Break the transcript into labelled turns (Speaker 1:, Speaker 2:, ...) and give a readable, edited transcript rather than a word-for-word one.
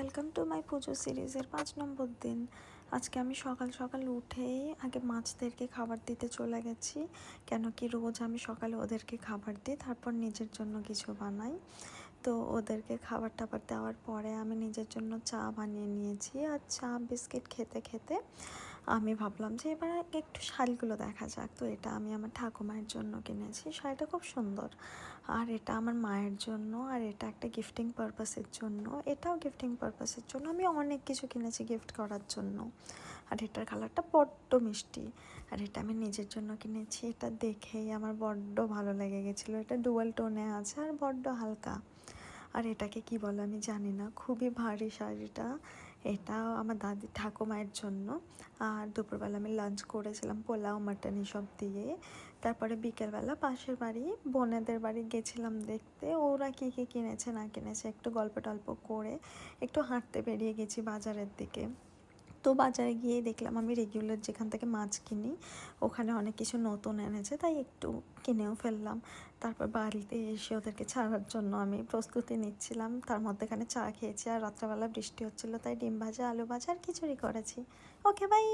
Speaker 1: Welcome to my পুজো সিরিজের 5 নম্বর দিন। আজকে আমি সকাল সকাল উঠেই আগে মাছদেরকে খাবার দিতে চলে গেছি, কেন কি রোজ আমি সকালে ওদেরকে খাবার দিই, তারপর নিজের জন্য কিছু বানাই। তো ওদেরকে খাবার টাবার দেওয়ার পরে আমি নিজের জন্য চা বানিয়ে নিয়েছি। আর চা বিস্কিট খেতে খেতে আমি ভাবলাম যে এবার একটু শাড়িগুলো দেখা যাক। তো এটা আমি আমার ঠাকুমায়ের জন্য কিনেছি, শাড়িটা খুব সুন্দর। আর এটা আমার মায়ের জন্য, আর এটা একটা গিফটিং পারপাসের জন্য, এটাও গিফটিং পারপাসের জন্য। আমি অনেক কিছু কিনেছি গিফট করার জন্য। আর এটার কালারটা বড্ড মিষ্টি। আর এটা আমি নিজের জন্য কিনেছি, এটা দেখেই আমার বড্ড ভালো লেগে গেছিলো। এটা ডুয়াল টোনে আছে আর বড্ড হালকা। আর এটাকে কি বলে আমি জানি না, খুবই ভারী শাড়িটা। এটা আমার দাদি ঠাকুমায়ের জন্য। আর দুপুরবেলা আমি লাঞ্চ করেছিলাম পোলাও মাটন এসব দিয়ে। তারপরে বিকেলবেলা পাশের বাড়ি বোনেদের বাড়ি গেছিলাম দেখতে, ওরা কী কী কিনেছে না কিনেছে একটু গল্প টল্প করে একটু হাঁটতে বেরিয়ে গেছি বাজারের দিকে। তো বাজারে গিয়ে দেখলাম আমি রেগুলার যেখান থেকে মাছ কিনি ওখানে অনেক কিছু নতুন এনেছে, তাই একটু কিনেও ফেললাম। তারপর বাড়িতে এসে ওদেরকে ছাড়ার জন্য আমি প্রস্তুতি নিচ্ছিলাম, তার মধ্যেখানে চা খেয়েছি। আর রাত্রেবেলা বৃষ্টি হচ্ছিলো, তাই ডিম ভাজা, আলু ভাজা আর খিচুড়ি করেছি। ওকে, বাই।